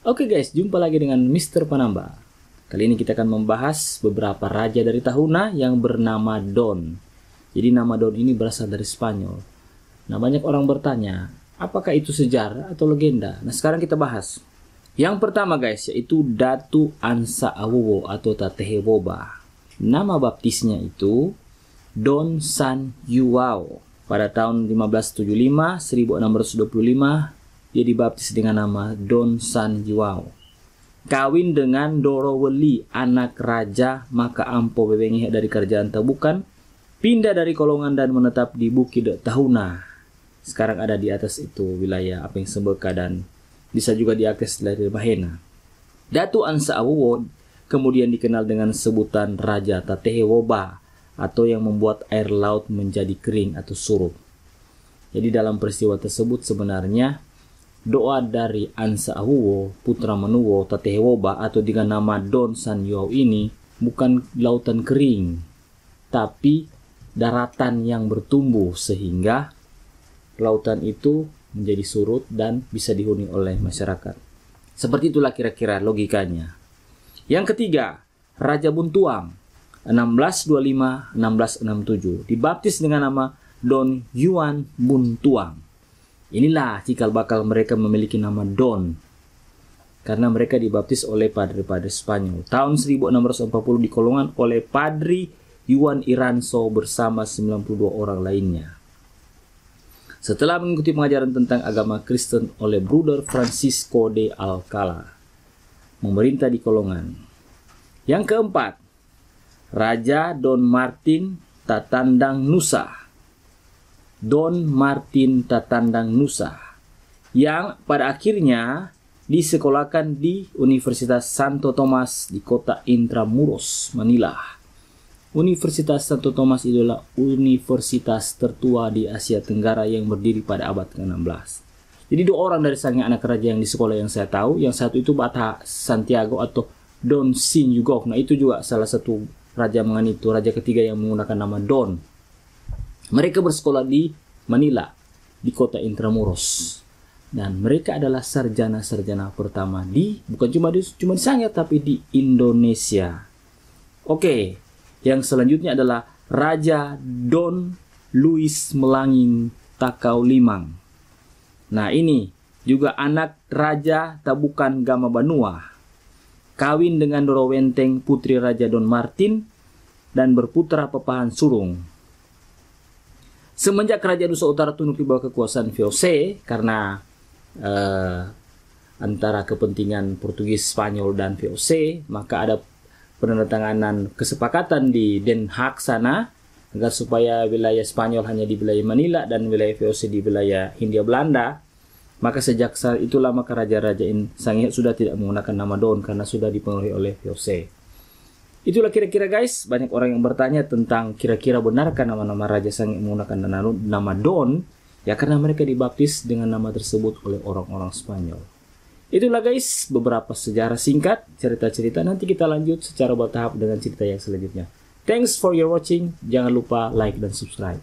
Oke guys, jumpa lagi dengan Mr. Panamba. Kali ini kita akan membahas beberapa raja dari Tahuna yang bernama Don. Jadi nama Don ini berasal dari Spanyol. Nah, banyak orang bertanya, apakah itu sejarah atau legenda? Nah, sekarang kita bahas. Yang pertama guys, yaitu Datu Ansa Awuwo atau Tateheboba. Nama baptisnya itu Don San Yuao. Pada tahun 1575, 1625, dia dibaptis dengan nama Don San Yuao. Kawin dengan Doroweli, anak raja Maka Ampo Bebengih dari kerajaan Tabukan. Pindah dari Kolongan dan menetap di Bukit Tahuna. Sekarang ada di atas itu wilayah Apeng Sembeka dan bisa juga diakses dari Bahena. Datu Ansa Awuwo kemudian dikenal dengan sebutan Raja Tateheboba atau yang membuat air laut menjadi kering atau surut. Jadi dalam peristiwa tersebut sebenarnya doa dari Ansa Awuwo, putra Menuwo Tateheboba atau dengan nama Don San Yuao ini bukan lautan kering, tapi daratan yang bertumbuh sehingga lautan itu menjadi surut dan bisa dihuni oleh masyarakat. Seperti itulah kira-kira logikanya. Yang ketiga, Raja Buntuang 1625-1667 dibaptis dengan nama Don Yuan Buntuang. Inilah cikal bakal mereka memiliki nama Don karena mereka dibaptis oleh padri-padri Spanyol. Tahun 1640 di Kolongan oleh Padri Yuan Iranso bersama 92 orang lainnya. Setelah mengikuti pengajaran tentang agama Kristen oleh Bruder Francisco de Alcala, memerintah di Kolongan. Yang keempat, Raja Don Martin Tatandang Nusa. Don Martin Tatandang Nusa yang pada akhirnya disekolahkan di Universitas Santo Tomas di kota Intramuros, Manila. Universitas Santo Tomas adalah universitas tertua di Asia Tenggara yang berdiri pada abad ke-16. Jadi dua orang dari sang anak raja yang di sekolah yang saya tahu, yang satu itu Bata Santiago atau Don Sin Yugok. Nah, itu juga salah satu raja menganitu, raja ketiga yang menggunakan nama Don. Mereka bersekolah di Manila, di kota Intramuros. Dan mereka adalah sarjana-sarjana pertama bukan cuma di Sangya, tapi di Indonesia. Oke, yang selanjutnya adalah Raja Don Luis Melanging Takaulimang. Nah, ini juga anak Raja Tabukan Gama Banua. Kawin dengan Dorowenteng, putri Raja Don Martin, dan berputra pepahan Surung. Semenjak Kerajaan Nusa Utara tunduk di bawah kekuasaan VOC karena antara kepentingan Portugis, Spanyol, dan VOC, maka ada penandatanganan kesepakatan di Den Haag sana agar supaya wilayah Spanyol hanya di wilayah Manila dan wilayah VOC di wilayah Hindia Belanda. Maka sejak saat itulah maka raja-raja Sangihe sudah tidak menggunakan nama Don karena sudah dipengaruhi oleh VOC. Itulah kira-kira guys, banyak orang yang bertanya tentang kira-kira benarkah nama-nama Raja Sangihe menggunakan nama Don, ya karena mereka dibaptis dengan nama tersebut oleh orang-orang Spanyol. Itulah guys, beberapa sejarah singkat, cerita-cerita. Nanti kita lanjut secara bertahap dengan cerita yang selanjutnya. Thanks for your watching, jangan lupa like dan subscribe.